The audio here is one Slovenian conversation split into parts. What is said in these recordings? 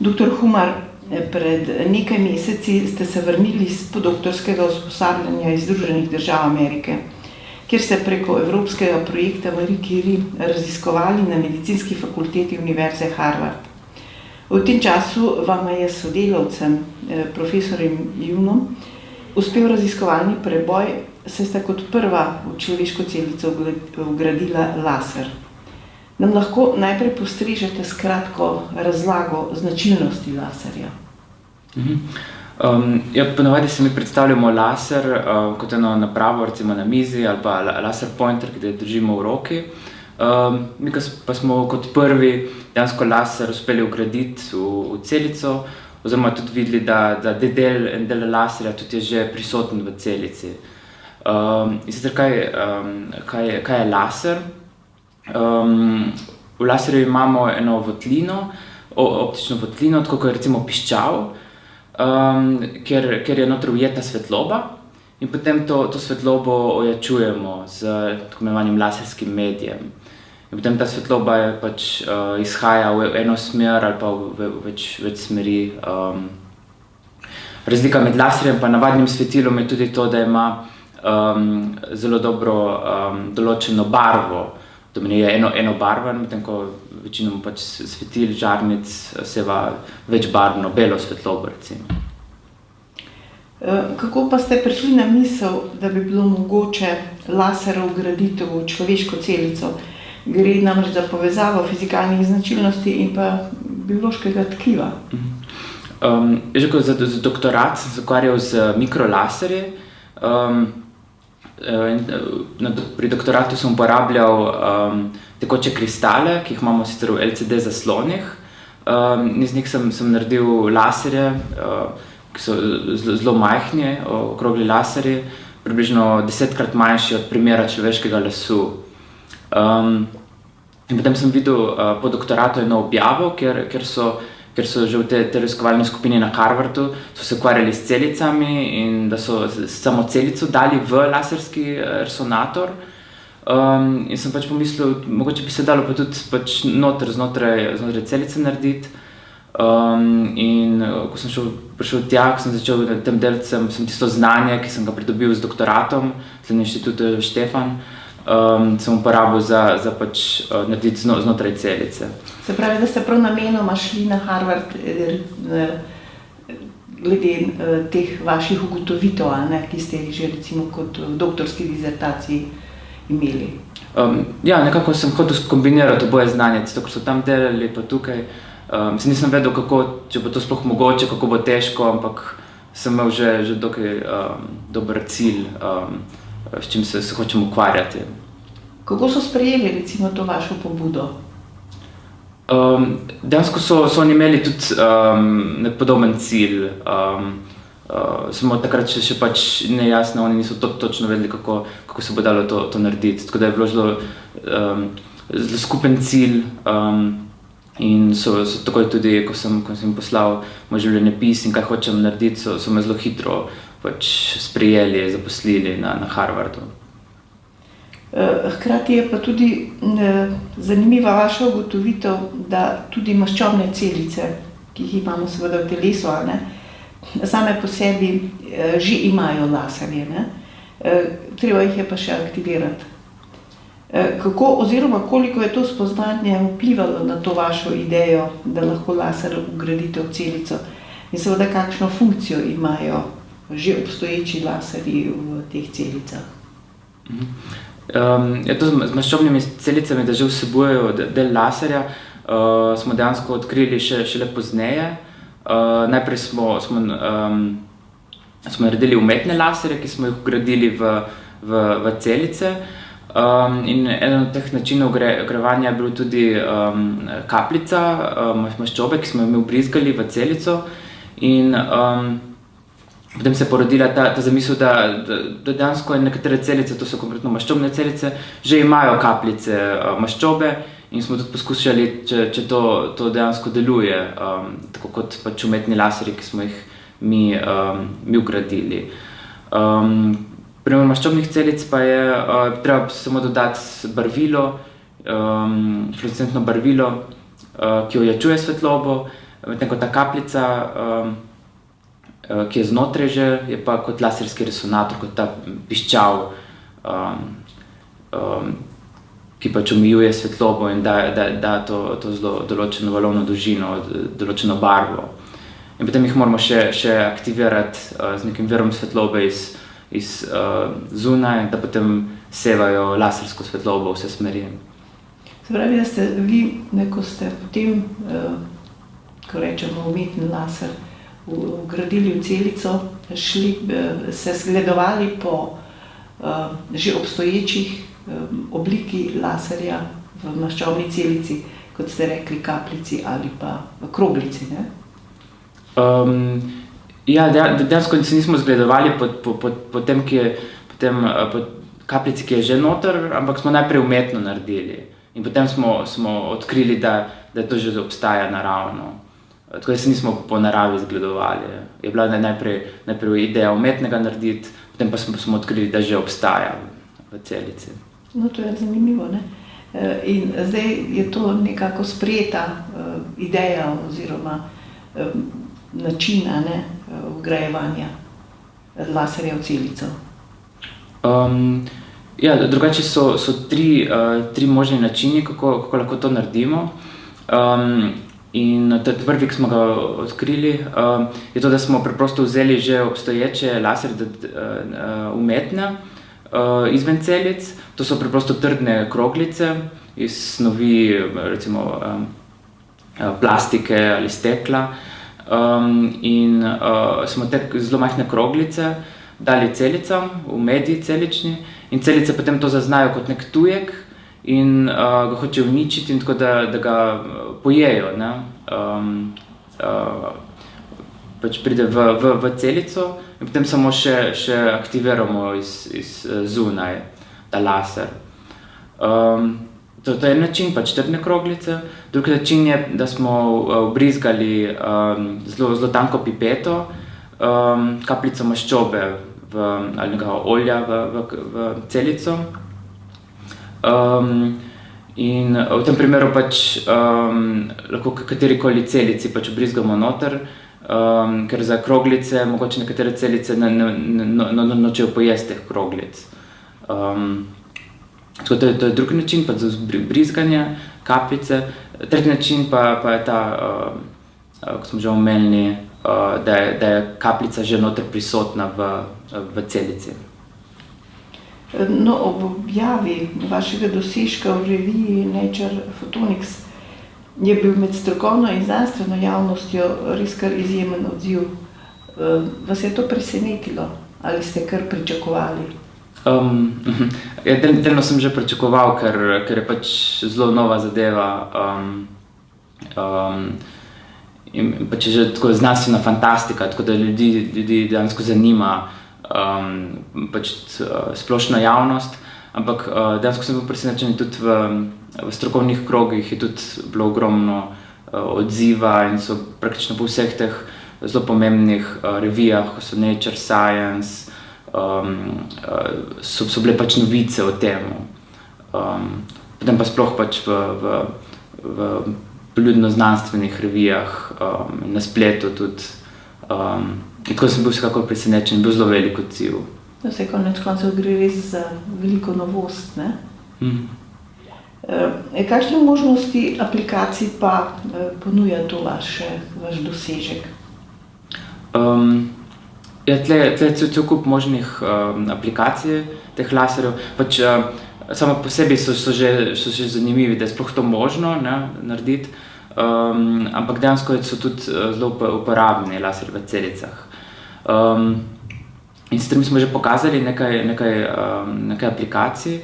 Doktor Humar, pred nekaj meseci ste se vrnili iz podoktorskega usposabljanja iz Združenih držav Amerike, kjer ste preko evropskega projekta Marie Curie raziskovali na medicinski fakulteti Univerze Harvard. V tem času vam je sodelavcem, profesorjem Junom, uspel raziskovalni preboj, saj sta kot prva v človeško celico vgradila laser. Nam lahko najprej postrežete s kratko razlago značilnosti laserja? Ponavadi se mi predstavljamo laser kot eno napravo, recimo na mizi, ali pa laser pointer, ki ga držimo v roki. Mi pa smo kot prvi dejansko laser uspeli vgraditi v celico, oziroma tudi videli, da en del laserja tudi je že prisoten v celici. In sicer kaj je laser? V laserju imamo eno votlino, optično votlino, tako kot je recimo piščal, kjer je noter ujeta svetloba in potem to svetlobo ojačujemo z tako imenovanim laserskim medijem. In potem ta svetloba izhaja v eno smer ali pa v več smeri. Razlika med laserjem pa navadnim svetilom je tudi to, da ima zelo dobro določeno barvo. To meni je enobarven, medtem ko večinoma svetil, žarnic seva večbarvno, belo svetlobo recimo. Kako pa ste prišli na misel, da bi bilo mogoče laserov vgraditi v človeško celico? Gre namreč za povezavo fizikalnih značilnosti in pa biološkega tkiva. Za doktorat sem se ukvarjal z mikrolaserji. Pri doktoratu sem uporabljal tekoče kristale, ki jih imamo sicer v LCD zaslonih. Iz njih sem naredil laserje, ki so zelo majhni, okrogli laserji, približno 10-krat manjši od primera človeškega lasu. In potem sem videl po doktoratu eno objavo, ker so že v tej raziskovalni skupini na Harvardu so se ukvarjali s celicami in da so samo celico dali v laserski resonator. In sem pomislil, mogoče bi se dalo pa tudi znotraj celice narediti. In ko sem prišel tja, ko sem začel na tem delcem, sem tisto znanje, ki sem ga pridobil z doktoratom na inštitutu Štefan, sem uporabil za narediti znotraj celice. Se pravi, da ste prav namenoma šli na Harvard glede teh vaših ugotovitev, ki ste jih že recimo kot v doktorski dizertaciji imeli? Ja, nekako sem hotel kombinirati oboje znanje, zato ker so tam delali pa tukaj. Nisem vedel, če bo to sploh mogoče, kako bo težko, ampak sem imel že dokaj dober cilj, s čim se hočem ukvarjati. Kako so sprejeli recimo to vašo pobudo? Dejansko so oni imeli tudi podoben cilj. Samo takrat še nejasno, oni niso točno vedeli, kako se bo dalo to narediti. Tako da je bilo zelo skupen cilj. In so takoj tudi, ko sem jim poslal moj življenjepis in kaj hočem narediti, so me zelo hitro sprejeli, zaposlili na Harvardu. Hkrati je pa tudi zanimiva vaša ugotovitev, da tudi maščobne celice, ki jih imamo seveda v telesu, same po sebi že imajo laserje, treba jih je pa še aktivirati. Kako oziroma koliko je to spoznanje vplivalo na to vašo idejo, da lahko laser vgradite v celico in seveda kakšno funkcijo imajo že obstoječi laserji v teh celicah? To z maščobnimi celicami, da že vsebujejo del laserja, smo dejansko odkrili šele pozneje. Najprej smo naredili umetne laserje, ki smo jih vgradili v celice. In eden od teh načinov ogrevanja je bil tudi kapljica maščobe, ki smo jo vbrizgali v celico. In potem se je porodila ta zamisel, da dejansko nekatere celice, to so konkretno maščobne celice, že imajo kapljice maščobe in smo tudi poskušali, če to dejansko deluje, tako kot umetni laserji, ki smo jih mi vgradili. Pri maščobnih celic pa je treba samo dodati barvilo, fluorescentno barvilo, ki ojačuje svetlobo. medtem ko ta kapljica, ki je znotraj že, je pa kot laserski resonator, kot ta piščal, ki pač omejuje svetlobo in da to zelo določeno valovno dolžino, določeno barvo. In potem jih moramo še aktivirati z nekim virom svetlobe iz zunaj, da potem sevajo lasersko svetlobo v vse smeri. Se pravi, da ste vi, ko ste potem, ko rečemo umetni laser, vgradili v celico, se zgledovali po že obstoječih obliki laserja v maščobni celici, kot ste rekli, kapljici ali pa kroglici, ne? Ja, dejansko se nismo zgledovali po tem, po kapljici, ki je že noter, ampak smo najprej umetno naredili. In potem smo odkrili, da to že obstaja naravno. Tako da se nismo po naravi zgledovali. Je bila najprej ideja umetnega narediti, potem pa smo odkrili, da že obstaja v celici. No, to je zanimivo, ne? In zdaj je to nekako sprejeta ideja oziroma načina, ne, vgrajevanja laserja v celico. Ja, drugače so tri možni načini, kako lahko to naredimo. In prvi, ki smo ga odkrili, je to, da smo preprosto vzeli že obstoječe laserje umetne izven celic. To so preprosto trdne kroglice iz snovi, recimo plastike ali stekla. In smo te zelo majhne kroglice dali celicam v medij celični in celice potem to zaznajo kot nek tujek in ga hoče uničiti in tako, da ga pojejo, ne. Pač pride v celico in potem samo še aktiviramo iz zunaj ta laser. To je en način, pač trdne kroglice. Drugi način je, da smo vbrizgali zelo tanko pipeto, kapljico maščobe ali nekega olja v celico. In v tem primeru pač lahko katerikoli celici pač vbrizgamo noter, ker za kroglice mogoče nekatere celice nočejo pojesti teh kroglic. Tako to je drugi način, pa za vbrizganje kapljice. Tretji način pa je ta, kot smo že omenili, da je kapljica že noter prisotna v celici. No, ob objavi vašega dosežka v reviji Nature Photonics je bil med strokovno in znanstveno javnostjo res kar izjemen odziv. Vas je to presenetilo ali ste kar pričakovali? Delno sem že pričakoval, ker je pač zelo nova zadeva. In pač je že tako znanstvena fantastika, tako da ljudi dejansko zanima pač splošna javnost, ampak dejansko sem bil presenečen tudi v strokovnih krogih je tudi bilo ogromno odziva in so praktično po vseh teh zelo pomembnih revijah, ko so Nature, Science, so bile pač novice o tem. Potem pa sploh pač v poljudno-znanstvenih revijah, na spletu tudi. In tako sem bil vsekakor presenečen, bil zelo velik odziv. Vse konec koncev gre res za veliko novost, ne? Kakšne možnosti aplikacij pa ponuja to vaš dosežek? Ja, tle je cel kup možnih aplikacij teh laserjev. Pač samo po sebi so že zanimivi, da je sploh to možno, ne, narediti. Ampak dejansko so tudi zelo uporabni laserji v celicah. In s tem smo že pokazali nekaj aplikacij.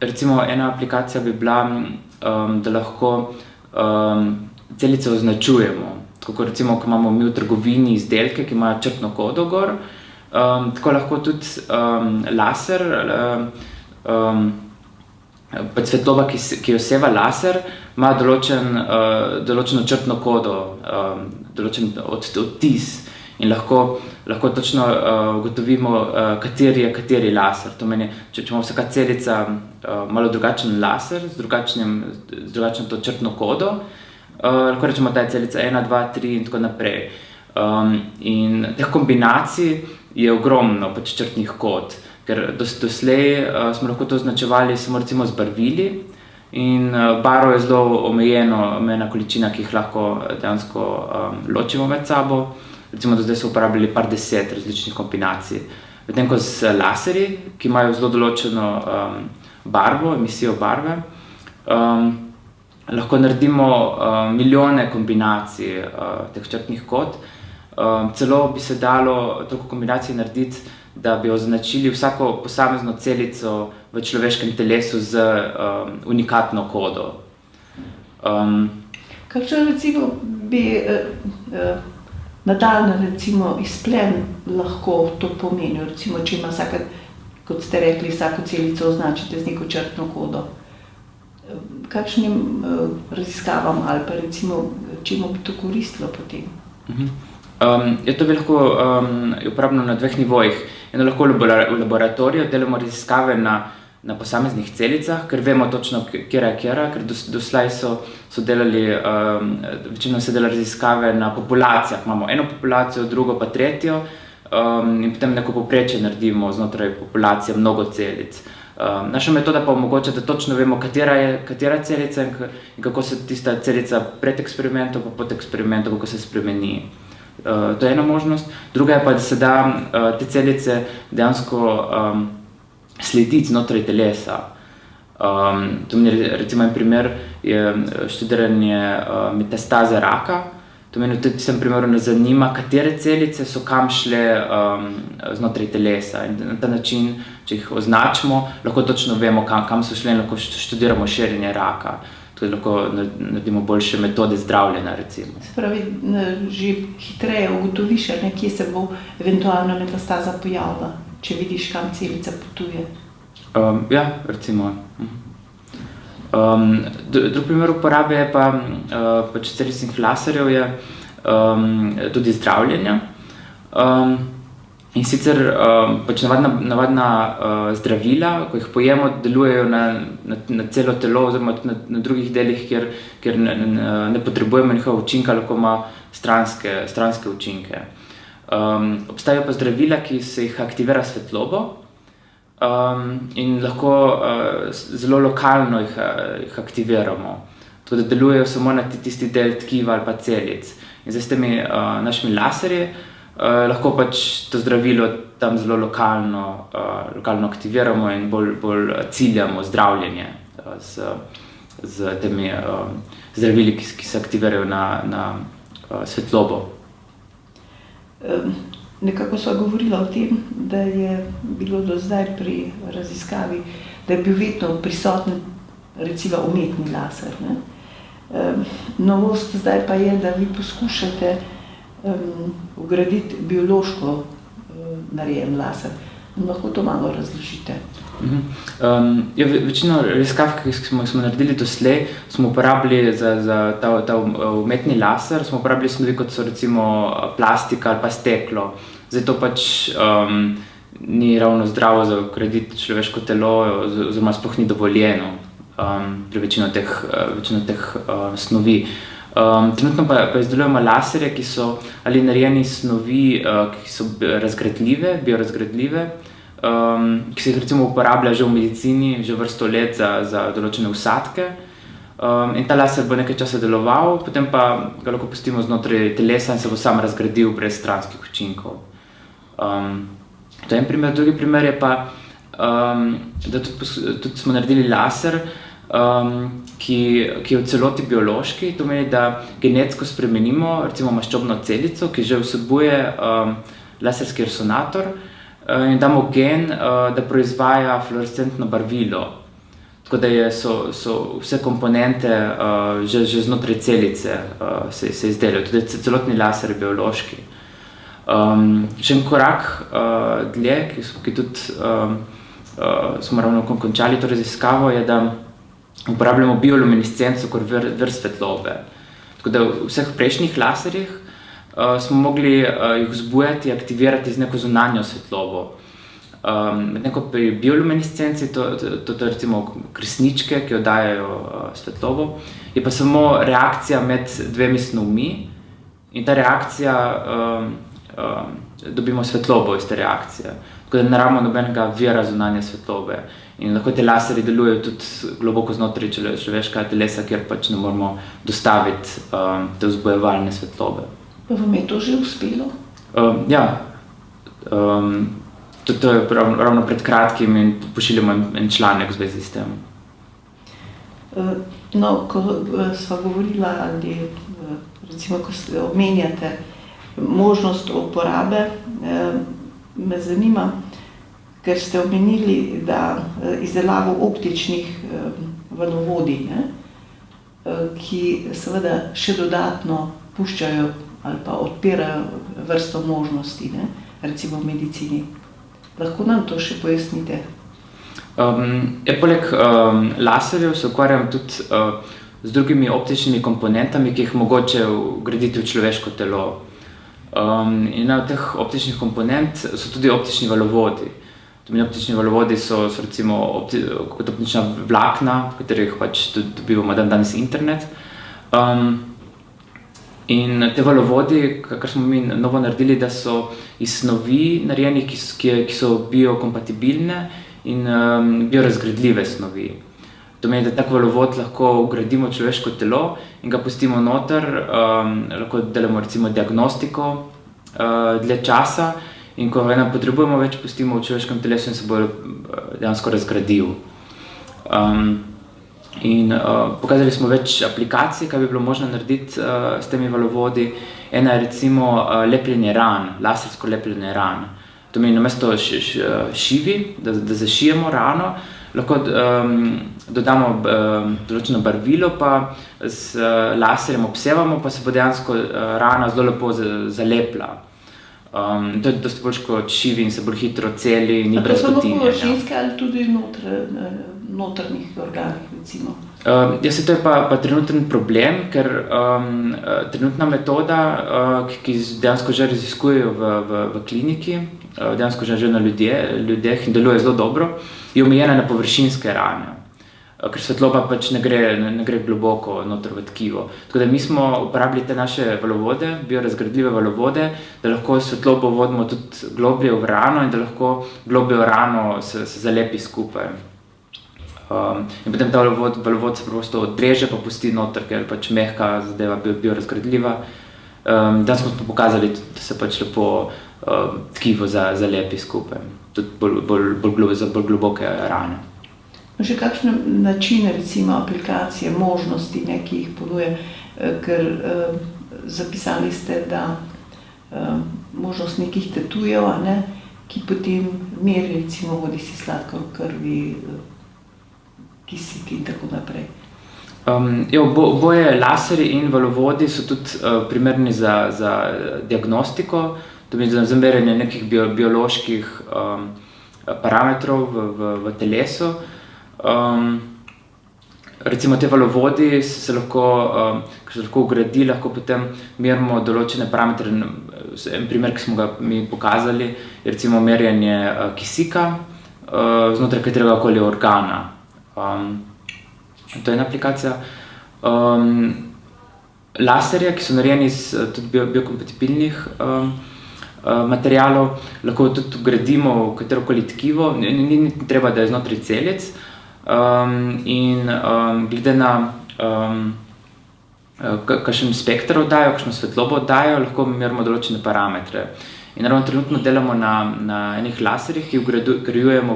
Recimo ena aplikacija bi bila, da lahko celice označujemo. Tako kot recimo, ko imamo mi v trgovini izdelke, ki imajo črtno kodo gor, tako lahko tudi laser, pač svetloba, ki jo seva laser, ima določeno črtno kodo, določen odtis in lahko točno ugotovimo, kateri laser. To meni, če ima vsaka celica malo drugačen laser, z drugačno to črtno kodo, lahko rečemo, da je celica 1, 2, 3 in tako naprej. In teh kombinacij je ogromno pač črtnih kod, ker doslej smo lahko to označevali samo recimo z barvili in barvo je zelo omejena količina, ki jih lahko dejansko ločimo med sabo. Recimo do zdaj so uporabljali par 10 različnih kombinacij. Medtem ko z laserji, ki imajo zelo določeno barvo, emisijo barve, lahko naredimo milijone kombinacij teh črtnih kod. Celo bi se dalo toliko kombinacij narediti, da bi označili vsako posamezno celico v človeškem telesu z unikatno kodo. Kakšen recimo bi nadaljnji recimo izplen lahko to pomenil? Recimo, če ima kot ste rekli, vsako celico označite z neko črtno kodo. Kakšnim raziskavam ali pa recimo, čemu bi to koristilo potem? To bi lahko uporabljeno na 2 nivojih. Eno lahko v laboratoriju delamo raziskave na posameznih celicah, ker vemo točno, katera je katera, ker doslej so delali, večino se dela raziskave na populacijah. Imamo eno populacijo, drugo pa tretjo in potem neko povprečje naredimo znotraj populacije mnogo celic. Naša metoda pa omogoča, da točno vemo, katera je katera celica in kako se tista celica pred eksperimentom pa pod eksperimentom, kako se spremeni. To je ena možnost. Druga je pa, da se da te celice dejansko slediti znotraj telesa. To mi recimo en primer je študiranje metastaze raka. To meni v tem primeru nas zanima, katere celice so kam šle znotraj telesa. In na ta način, če jih označimo, lahko točno vemo, kam so šle in lahko študiramo širjenje raka. Tudi lahko naredimo boljše metode zdravljenja, recimo. Se pravi, že hitreje ugotoviš, kje se bo eventualna metastaza pojavila, če vidiš, kam celica potuje. Ja, recimo. Drug primer uporabe je pa pač celicnih laserjev je tudi zdravljenja. In sicer pač navadna zdravila, ko jih pojemo, delujejo na celo telo oziroma na drugih delih, kjer ne potrebujemo njihova učinka, lahko ima stranske učinke. Obstajajo pa zdravila, ki se jih aktivira s svetlobo in lahko zelo lokalno jih aktiviramo. Tako da delujejo samo na tisti del tkiva ali pa celic. In zdaj s temi našimi laserji lahko pač to zdravilo tam zelo lokalno aktiviramo in bolj ciljamo zdravljenje z temi zdravili, ki se aktivirajo na svetlobo. Nekako sva govorila o tem, da je bilo do zdaj pri raziskavi, da je bil vedno prisoten recimo umetni laser. Novost zdaj pa je, da vi poskušate vgraditi biološko narejen laser. Lahko to malo razložite? Večino raziskav, ki smo naredili doslej, smo uporabili za ta umetni laser, smo uporabili snovi, kot so recimo plastika ali pa steklo. Zdaj to pač ni ravno zdravo za vgraditi človeško telo, oziroma sploh ni dovoljeno pri večino teh snovi. Trenutno pa izdelujemo laserje, ki so ali narejeni snovi, ki so biorazgradljive, ki se jih recimo uporablja že v medicini, že vrsto let za določene vsadke. In ta laser bo nekaj časa deloval, potem pa ga lahko pustimo znotraj telesa in se bo sam razgradil brez stranskih učinkov. To je en primer. Drugi primer je pa, da tudi smo naredili laser, ki je v celoti biološki. To pomeni, da genetsko spremenimo recimo maščobno celico, ki že vsebuje laserski resonator, in damo gen, da proizvaja fluorescentno barvilo. Tako da so vse komponente že znotraj celice se izdelajo. Tudi celotni laser je biološki. Še en korak dlje, ki tudi smo ravno končali to raziskavo, je, da uporabljamo bioluminescenco kot vir svetlobe. Tako da v vseh prejšnjih laserjih smo mogli jih vzbujati, aktivirati z neko zunanjo svetlobo. Medtem ko pri bioluminescenci, to je recimo kresničke, ki oddajajo svetlobo, je pa samo reakcija med dvemi snovmi in ta reakcija, dobimo svetlobo iz te reakcije. Tako da ne rabimo nobenega vira zunanje svetlobe. In lahko te laserji delujejo tudi globoko znotraj človeškega telesa, kjer pač ne moramo dostaviti te vzbojevalne svetlobe. Pa vam je to že uspelo? Ja. To je ravno pred kratkim in pošiljamo en članek v zvezi s tem. No, ko sva govorila, ali recimo, ko omenjate možnost uporabe, me zanima, ker ste omenili, da izdelavo optičnih valovodij, ki seveda še dodatno puščajo ali pa odpirajo vrsto možnosti, recimo v medicini. Lahko nam to še pojasnite? Poleg laserjev se ukvarjam tudi z drugimi optičnimi komponentami, ki jih mogoče vgraditi v človeško telo. In ena od teh optičnih komponent so tudi optični valovodi. Optični valovodi so recimo kot optična vlakna, v katerih pač tudi dobivamo danes internet. In te valovodi, kar smo mi novo naredili, da so iz snovi narejeni, ki so biokompatibilne in biorazgradljive snovi. To pomeni, da tak valovod lahko vgradimo v človeško telo in ga pustimo noter, lahko delamo recimo diagnostiko dlje časa in ko ga ne potrebujemo več, pustimo v človeškem telesu in se bo dejansko razgradil. In pokazali smo več aplikacij, kaj bi bilo možno narediti s temi valovodi. Ena je recimo lepljenje ran, lasersko lepljenje ran. To pomeni, namesto šivi, da zašijemo rano, lahko dodamo določeno barvilo, pa z laserjem obsevamo, pa se bo dejansko rana zelo lepo zalepla. To je dosti boljše kot šivi in se bolj hitro celi, ni brez gotinjenja. To so površinske ali tudi notranjih organih, recimo? Ja, to je pa trenuten problem, ker trenutna metoda, ki dejansko že raziskujejo v kliniki, dejansko že na ljudeh in deluje zelo dobro, je omejena na površinske rane, ker svetloba pač ne gre globoko noter v tkivo. Tako da mi smo uporabili te naše valovode, biorazgradljive valovode, da lahko svetlobo vodimo tudi globlje v rano in da lahko globlje v rano se zalepi skupaj. In potem ta valovod se prosto odreže pa pusti noter, ker pač mehka zadeva biorazgradljiva. Danes smo pokazali, da se pač lepo tkivo zalepi skupaj, tudi za bolj globoke rane. Še kakšne načine, recimo aplikacije, možnosti, ki jih ponuja, ker zapisali ste, da možnost nekih tatujev, ki potem meri, recimo, bodisi sladkor v krvi, kisik in tako naprej. Oboje laserji in valovodi so tudi primerni za diagnostiko, to pomeni za merjenje nekih bioloških parametrov v telesu. Recimo te valovodi se lahko vgradi, lahko potem merimo določene parametre. En primer, ki smo ga mi pokazali, je recimo merjenje kisika znotraj kateregakoli organa. To je ena aplikacija. Laserje, ki so narejeni iz tudi biokompatibilnih materialov, lahko tudi vgradimo v katerokoli tkivo, ni treba, da je znotraj celic. In glede na kakšen spekter oddajo, kakšno svetlobo oddajo, lahko merimo določene parametre. In ravno trenutno delamo na enih laserjih, ki vgrajujemo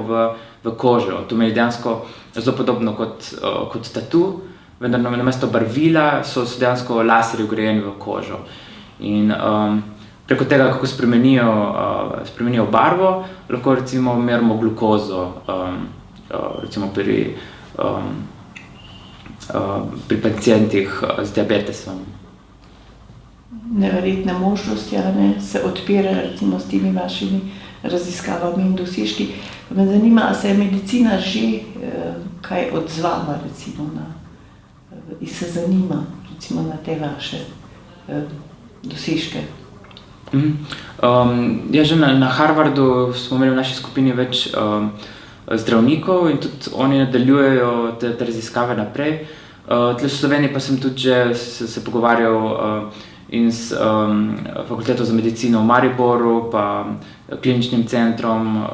v kožo. To pomeni dejansko zelo podobno kot tatu, vendar namesto barvila so dejansko laserji vgrajeni v kožo. In preko tega, kako spremenijo barvo, lahko recimo merimo glukozo, recimo pri pacientih z diabetesom. Neverjetne možnosti, se odpira recimo s temi vašimi raziskavami in dosežki. Me zanima, a se je medicina že kaj odzvala recimo in se zanima recimo na te vaše dosežke? Ja, že na Harvardu smo imeli v naši skupini več zdravnikov in tudi oni nadaljujejo te raziskave naprej. Tle v Sloveniji pa sem tudi že se pogovarjal in s Fakulteto za medicino v Mariboru, pa kliničnim centrom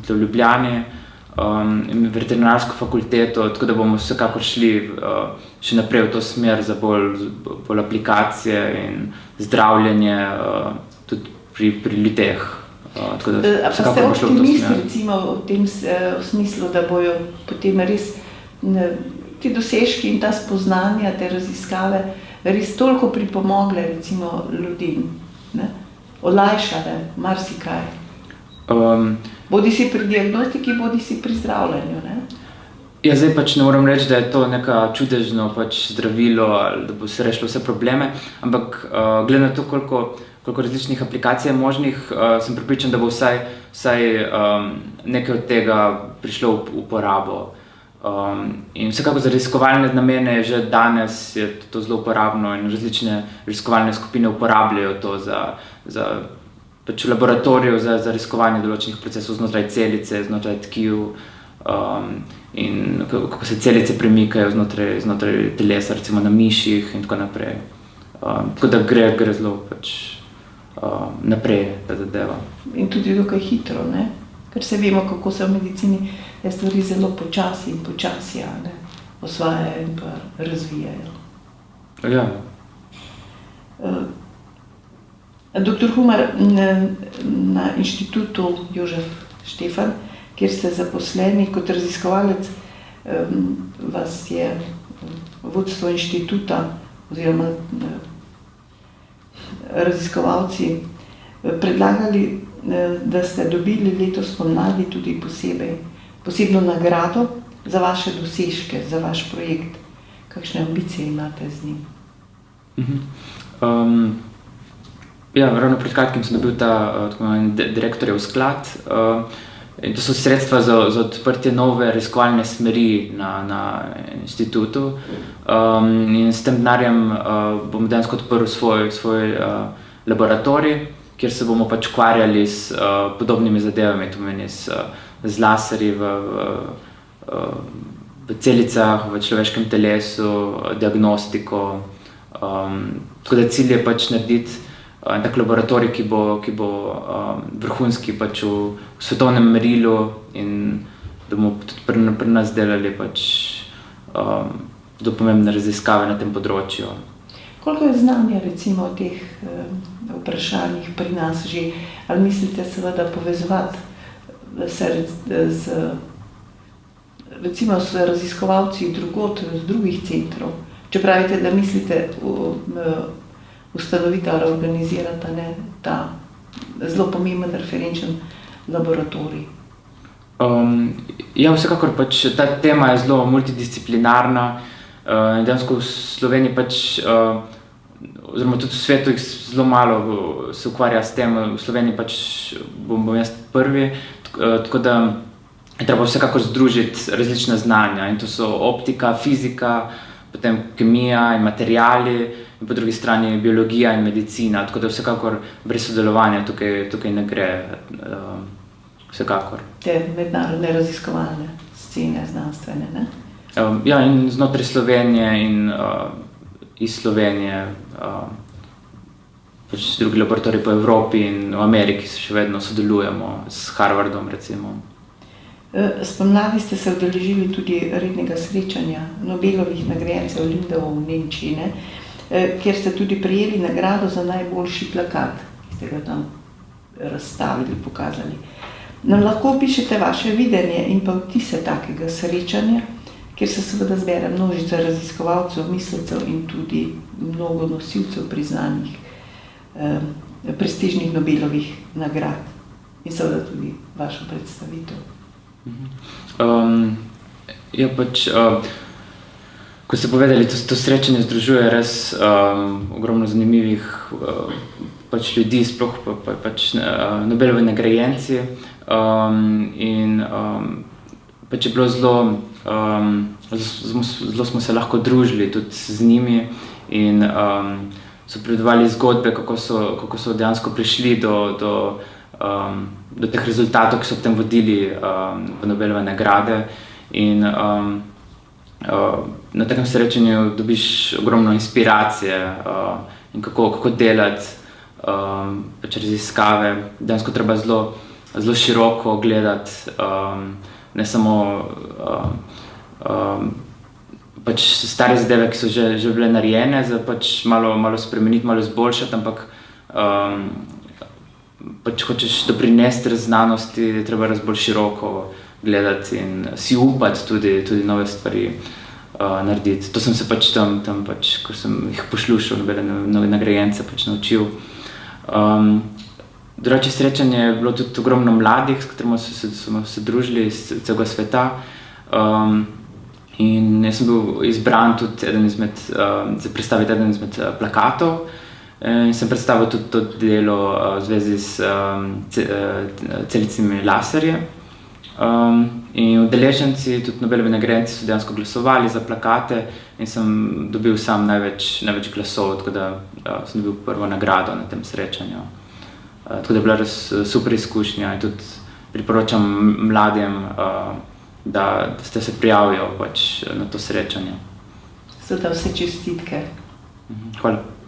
tle v Ljubljani in veterinarsko fakulteto, tako da bomo vsekakor šli še naprej v to smer za bolj aplikacije in zdravljenje tudi pri ljudeh. Tako da pa ste optimist recimo v tem smislu, da bojo potem res ti dosežki in ta spoznanja, te raziskave res toliko pripomogle recimo ljudem, ne? Olajšale marsikaj. Bodi si pri diagnostiki, bodi si pri zdravljenju, ne? Ja, zdaj pač ne moram reči, da je to neka čudežno zdravilo ali da bo se rešilo vse probleme, ampak glede na to, koliko različnih aplikacij je možnih, sem prepričan, da bo vsaj nekaj od tega prišlo v uporabo. In vsekako za raziskovalne namene že danes je to zelo uporabno in različne raziskovalne skupine uporabljajo to za pač v laboratoriju za raziskovanje določenih procesov znotraj celice, znotraj tkiv in kako se celice premikajo znotraj telesa, recimo na miših in tako naprej. Tako da gre zelo naprej ta zadeva. In tudi dokaj hitro, ne? Ker se vemo, kako se v medicini stvari zelo počasi in počasi osvajajo in pa razvijajo. Ja. Doktor Humar, na inštitutu Jožef Štefan, kjer ste zaposleni kot raziskovalec, vas je vodstvo inštituta oziroma raziskovalci predlagali, da ste dobili letos spomladi tudi posebno nagrado za vaše dosežke, za vaš projekt. Kakšne ambicije imate z njim? Ja, ravno pred kratkim sem dobil ta direktorjev sklad in to so sredstva za odprtje nove raziskovalne smeri na inštitutu in s tem denarjem bom dejansko odprl svoj laboratorij, kjer se bomo ukvarjali s podobnimi zadevami, to pomeni z laserji v celicah, v človeškem telesu, diagnostiko. Tako da cilj je narediti tak laboratorij, ki bo vrhunski v svetovnem merilu in da bomo tudi pri nas delali zelo pomembne raziskave na tem področju. Koliko je znanja recimo o teh vprašanjih pri nas že? Ali mislite seveda povezovati se recimo s raziskovalci drugod, z drugih centrov? Če pravite, da mislite ustanoviti ali organizirati ta zelo pomemben referenčen laboratorij. Ja, vsekakor ta tema je zelo multidisciplinarna. Dejansko v Sloveniji oziroma tudi v svetu zelo malo se ukvarja s tem. V Sloveniji bom jaz prvi, tako da je treba vsekakor združiti različna znanja in to so optika, fizika, potem kemija in materiali in po drugi strani biologija in medicina, tako da vsekakor brez sodelovanja tukaj ne gre, vsekakor. Te mednarodne raziskovalne scene, znanstvene, ne? Ja, in znotraj Slovenije in iz Slovenije, drugi laboratoriji po Evropi in v Ameriki še vedno sodelujemo s Harvardom, recimo. Spomladi ste se udeležili tudi rednega srečanja Nobelovih nagrajencev Lindau v Nemčiji, ne? Kjer ste tudi prejeli nagrado za najboljši plakat, ki ste ga tam razstavili, pokazali. Nam lahko opišete vaše videnje in pa vtise takega srečanja, kjer se seveda zbere množica raziskovalcev, mislecev in tudi mnogo nosilcev priznanih prestižnih Nobelovih nagrad in seveda tudi vašo predstavitev. Ja, kot ste povedali, to srečanje združuje res ogromno zanimivih ljudi, sploh Nobelovi nagrajenci in je bilo zelo smo se lahko družili tudi z njimi in so pripovedovali zgodbe, kako so dejansko prišli do teh rezultatov, ki so potem vodili v Nobelove nagrade. In na takem srečanju dobiš ogromno inspiracije in kako delati pač raziskave. Dejansko treba zelo široko gledati, ne samo pač stare zadeve, ki so že bile narejene, za pač malo spremeniti, malo izboljšati, ampak pač hočeš doprinesti znanosti, je treba bolj široko gledati in si upati tudi nove stvari narediti. To sem se pač tam pač, ko sem jih poslušal, nove nagrajence pač naučil. Drugače srečanje je bilo tudi ogromno mladih, s katerimi smo se družili iz celega sveta. In jaz sem bil izbran tudi za predstaviti eden izmed plakatov. In sem predstavil tudi to delo v zvezi s celicami laserje. In udeleženci, tudi Nobelovi nagrajenci so dejansko glasovali za plakate in sem dobil sam največ glasov, tako da sem dobil prvo nagrado na tem srečanju. Tako da je bila res super izkušnja in tudi priporočam mladim, da se prijavijo pač na to srečanje. Zato vse čestitke. Hvala.